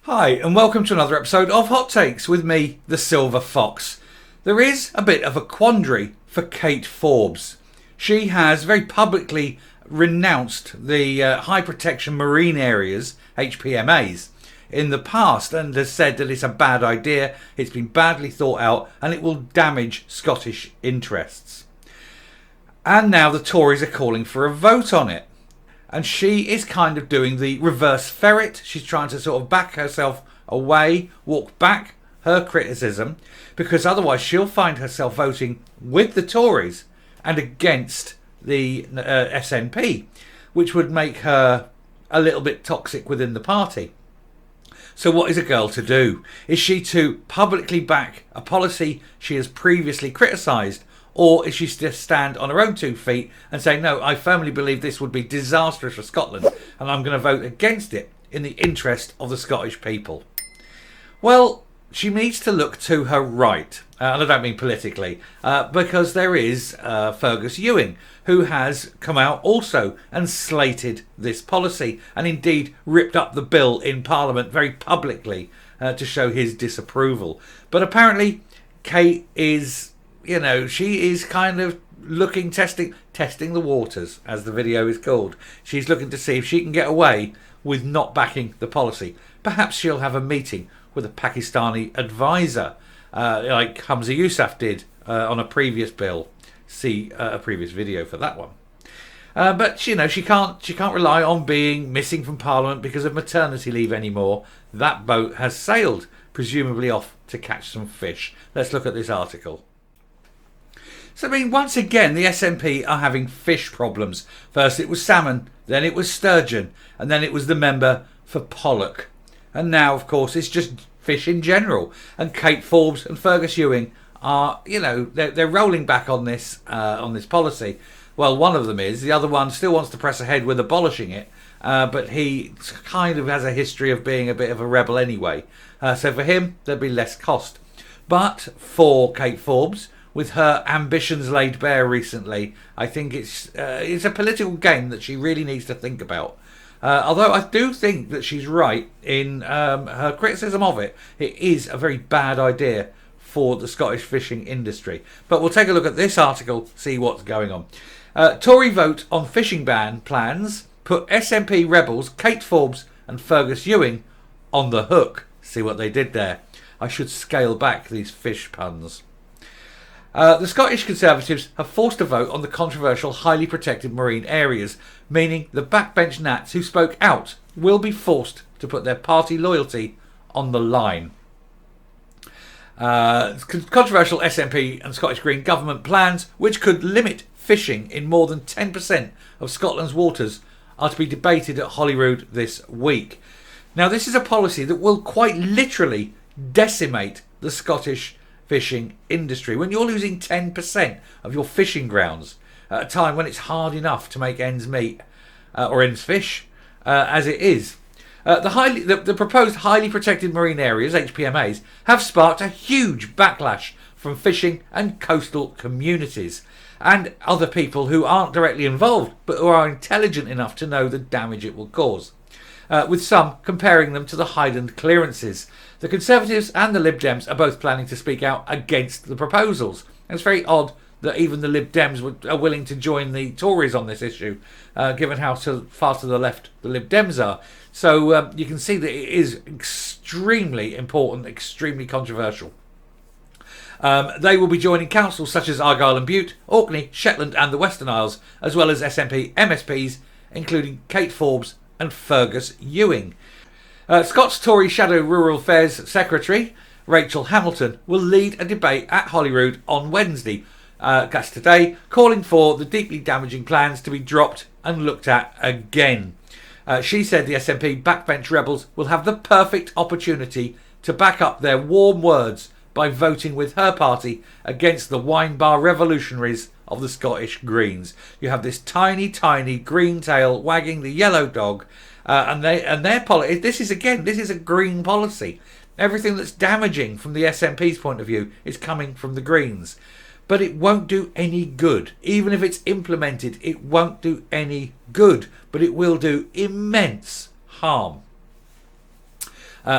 Hi, and welcome to another episode of Hot Takes with me, the Silver Fox. There is a bit of a quandary for Kate Forbes. She has very publicly renounced the high protection marine areas, HPMAs, in the past and has said that it's a bad idea, it's been badly thought out and it will damage Scottish interests. And now the Tories are calling for a vote on it. And she is kind of doing the reverse ferret. She's trying to sort of back herself away, walk back her criticism, because otherwise she'll find herself voting with the Tories and against the SNP, which would make her a little bit toxic within the party. So what is a girl to do? Is she to publicly back a policy she has previously criticised? Or is she to stand on her own 2 feet and say, no, I firmly believe this would be disastrous for Scotland and I'm going to vote against it in the interest of the Scottish people? Well, she needs to look to her right, and I don't mean politically, because there is Fergus Ewing, who has come out also and slated this policy and indeed ripped up the bill in Parliament very publicly to show his disapproval. But apparently Kate is... she is kind of testing the waters, as the video is called. She's looking to see if she can get away with not backing the policy. Perhaps she'll have a meeting with a Pakistani advisor, like Humza Yousaf did on a previous bill. See a previous video for that one. But she can't rely on being missing from Parliament because of maternity leave anymore. That boat has sailed, presumably off to catch some fish. Let's look at this article. So, once again, the SNP are having fish problems. First it was salmon, then it was sturgeon, and then it was the member for pollock. And now, of course, it's just fish in general. And Kate Forbes and Fergus Ewing are, they're rolling back on this policy. Well, one of them is. The other one still wants to press ahead with abolishing it. But he kind of has a history of being a bit of a rebel anyway. So for him, there'd be less cost. But for Kate Forbes, with her ambitions laid bare recently, I think it's a political game that she really needs to think about. Although I do think that she's right in her criticism of it. It is a very bad idea for the Scottish fishing industry. But we'll take a look at this article, see what's going on. Tory vote on fishing ban plans put SNP rebels Kate Forbes and Fergus Ewing on the hook. See what they did there. I should scale back these fish puns. The Scottish Conservatives have forced a vote on the controversial highly protected marine areas, meaning the backbench Nats who spoke out will be forced to put their party loyalty on the line. Controversial SNP and Scottish Green government plans, which could limit fishing in more than 10% of Scotland's waters, are to be debated at Holyrood this week. Now, this is a policy that will quite literally decimate the Scottish fishing industry. When you're losing 10% of your fishing grounds at a time when it's hard enough to make ends meet or ends fish as it is. The proposed highly protected marine areas, HPMAs, have sparked a huge backlash from fishing and coastal communities and other people who aren't directly involved but who are intelligent enough to know the damage it will cause. With some comparing them to the Highland clearances. The Conservatives and the Lib Dems are both planning to speak out against the proposals. And it's very odd that even the Lib Dems are willing to join the Tories on this issue, given how far to the left the Lib Dems are. So you can see that it is extremely important, extremely controversial. They will be joining councils such as Argyll and Bute, Orkney, Shetland and the Western Isles, as well as SNP MSPs, including Kate Forbes and Fergus Ewing. Scott's Tory Shadow Rural Affairs Secretary, Rachel Hamilton, will lead a debate at Holyrood on Wednesday, that's today, calling for the deeply damaging plans to be dropped and looked at again. She said the SNP backbench rebels will have the perfect opportunity to back up their warm words by voting with her party against the wine bar revolutionaries of the Scottish Greens. You have this tiny, tiny green tail wagging the yellow dog, and their policy. This is a green policy. Everything that's damaging from the SNP's point of view is coming from the Greens. But it won't do any good. Even if it's implemented, it won't do any good. But it will do immense harm.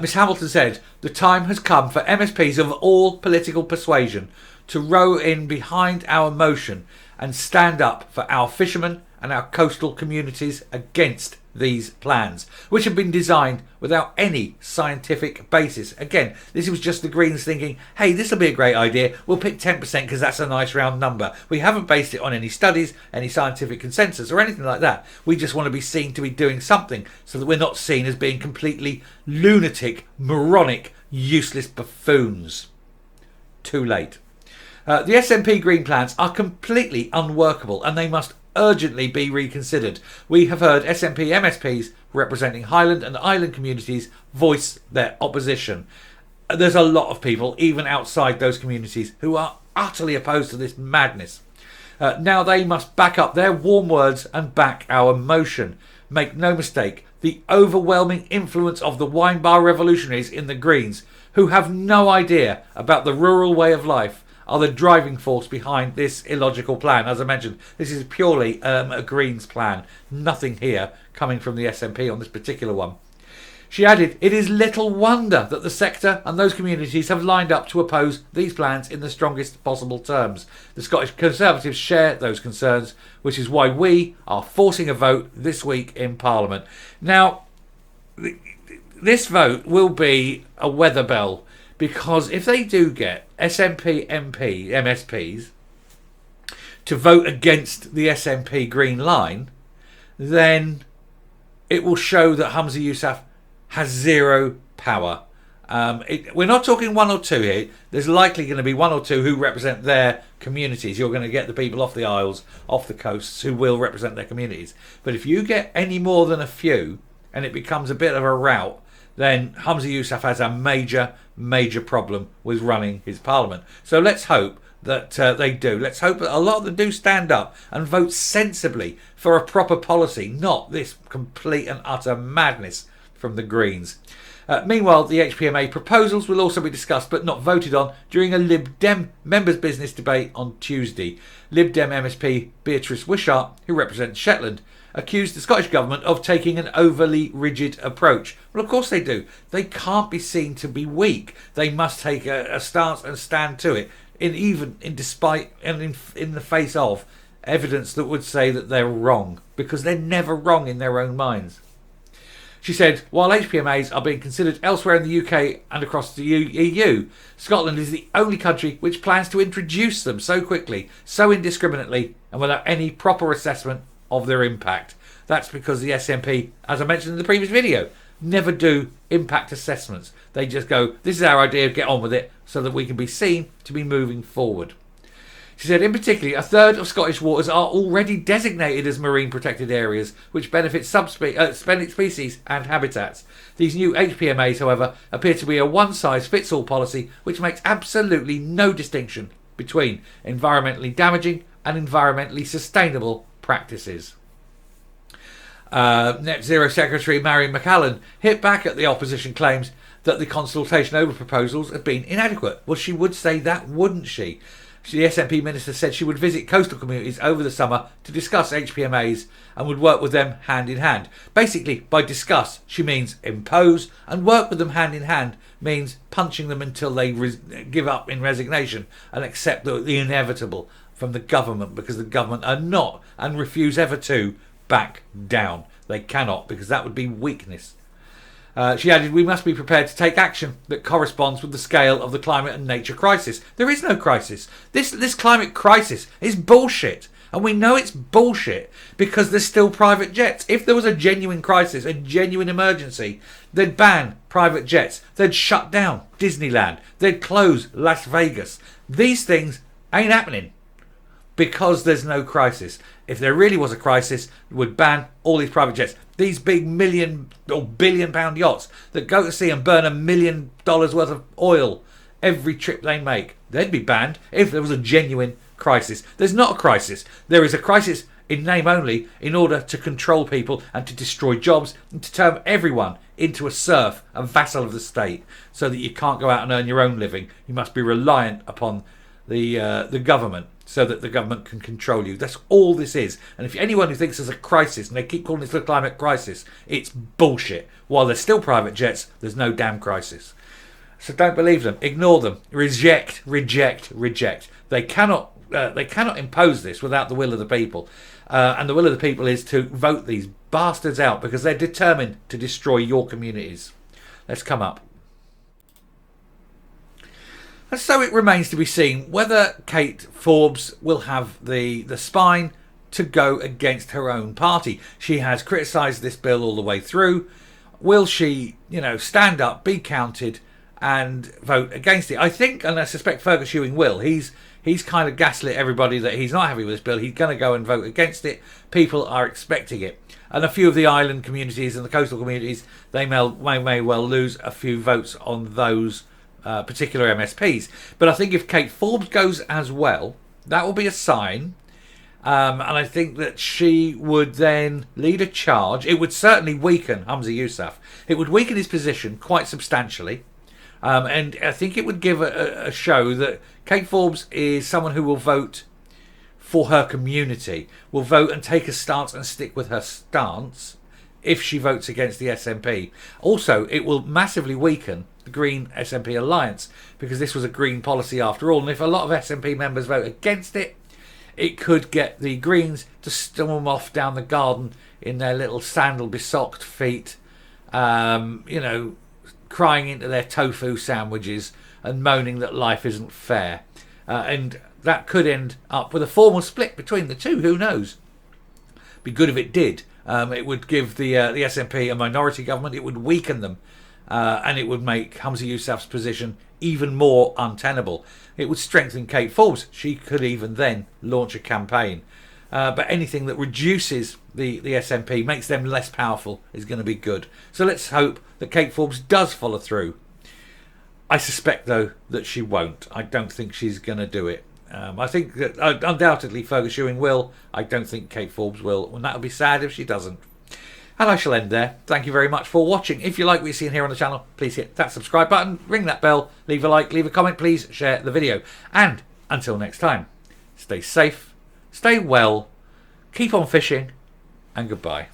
Miss Hamilton said, the time has come for MSPs of all political persuasion to row in behind our motion and stand up for our fishermen and our coastal communities against these plans, which have been designed without any scientific basis. Again, this was just the Greens thinking, hey, this will be a great idea. We'll pick 10% because that's a nice round number. We haven't based it on any studies, any scientific consensus or anything like that. We just want to be seen to be doing something so that we're not seen as being completely lunatic, moronic, useless buffoons. Too late. The SNP Green plans are completely unworkable and they must urgently be reconsidered. We have heard SNP MSPs representing Highland and Island communities voice their opposition. There's a lot of people, even outside those communities, who are utterly opposed to this madness. Now they must back up their warm words and back our motion. Make no mistake, the overwhelming influence of the wine bar revolutionaries in the Greens, who have no idea about the rural way of life, are the driving force behind this illogical plan. As I mentioned, this is purely a Greens plan. Nothing here coming from the SNP on this particular one. She added, it is little wonder that the sector and those communities have lined up to oppose these plans in the strongest possible terms. The Scottish Conservatives share those concerns, which is why we are forcing a vote this week in Parliament. Now, this vote will be a weather bell, because if they do get SNP MSPs to vote against the SNP Green line, then it will show that Humza Yousaf has zero power. We're not talking one or two here. There's likely going to be one or two who represent their communities. You're going to get the people off the isles, off the coasts, who will represent their communities. But if you get any more than a few and it becomes a bit of a rout, then Humza Yousaf has a major problem with running his parliament. So let's hope that they do. Let's hope that a lot of them do stand up and vote sensibly for a proper policy, not this complete and utter madness from the Greens. Meanwhile, the HPMA proposals will also be discussed but not voted on during a Lib Dem members' business debate on Tuesday. Lib Dem MSP Beatrice Wishart, who represents Shetland, accused the Scottish Government of taking an overly rigid approach. Well, of course they do. They can't be seen to be weak. They must take a stance and stand to it, in the face of evidence that would say that they're wrong, because they're never wrong in their own minds. She said, while HPMAs are being considered elsewhere in the UK and across the EU, Scotland is the only country which plans to introduce them so quickly, so indiscriminately, and without any proper assessment of their impact. That's because the SNP, as I mentioned in the previous video, never do impact assessments. They just go, this is our idea, get on with it, so that we can be seen to be moving forward. She said, in particular, a third of Scottish waters are already designated as marine protected areas, which benefit species and habitats. These new HPMAs, however, appear to be a one-size-fits-all policy, which makes absolutely no distinction between environmentally damaging and environmentally sustainable practices. Net Zero Secretary Marion McAllen hit back at the opposition claims that the consultation over proposals had been inadequate. Well, she would say that, wouldn't she? The SNP minister said she would visit coastal communities over the summer to discuss HPMAs and would work with them hand in hand. Basically, by discuss, she means impose, and work with them hand in hand means punching them until they give up in resignation and accept the inevitable from the government, because the government are not and refuse ever to back down. They cannot, because that would be weakness. She added, we must be prepared to take action that corresponds with the scale of the climate and nature crisis. There is no crisis. This climate crisis is bullshit. And we know it's bullshit because there's still private jets. If there was a genuine crisis, a genuine emergency, they'd ban private jets. They'd shut down Disneyland. They'd close Las Vegas. These things ain't happening because there's no crisis. If there really was a crisis, it would ban all these private jets. These big million or billion pound yachts that go to sea and burn $1 million worth of oil every trip they make, they'd be banned if there was a genuine crisis. There's not a crisis. There is a crisis in name only, in order to control people and to destroy jobs and to turn everyone into a serf, a vassal of the state, so that you can't go out and earn your own living. You must be reliant upon the government, so that the government can control you. That's all this is. And if anyone who thinks there's a crisis, and they keep calling this the climate crisis, it's bullshit. While there's still private jets, there's no damn crisis. So don't believe them. Ignore them. Reject, reject, reject. They cannot impose this without the will of the people. And the will of the people is to vote these bastards out, because they're determined to destroy your communities. Let's come up. And so it remains to be seen whether Kate Forbes will have the spine to go against her own party. She has criticised this bill all the way through. Will she, stand up, be counted, and vote against it? I think, and I suspect Fergus Ewing will. He's kind of gaslit everybody that he's not happy with this bill. He's going to go and vote against it. People are expecting it. And a few of the island communities and the coastal communities, they may well lose a few votes on those particular MSPs. But I think if Kate Forbes goes as well, that will be a sign. And I think that she would then lead a charge. It would certainly weaken Humza Yousaf. It would weaken his position quite substantially. And I think it would give a show that Kate Forbes is someone who will vote for her community, will vote and take a stance and stick with her stance if she votes against the SNP. Also, it will massively weaken the Green SNP alliance, because this was a Green policy after all. And if a lot of SNP members vote against it, it could get the Greens to storm off down the garden in their little sandal-besocked feet, crying into their tofu sandwiches and moaning that life isn't fair. And that could end up with a formal split between the two. Who knows? Be good if it did. It would give the SNP a minority government. It would weaken them. And it would make Humza Yousaf's position even more untenable. It would strengthen Kate Forbes. She could even then launch a campaign. But anything that reduces the SNP, makes them less powerful, is going to be good. So let's hope that Kate Forbes does follow through. I suspect, though, that she won't. I don't think she's going to do it. I think that undoubtedly Fergus Ewing will. I don't think Kate Forbes will. And that would be sad if she doesn't. And I shall end there. Thank you very much for watching. If you like what you're seeing here on the channel, please hit that subscribe button, ring that bell, leave a like, leave a comment, please share the video. And until next time, stay safe, stay well, keep on fishing, and goodbye.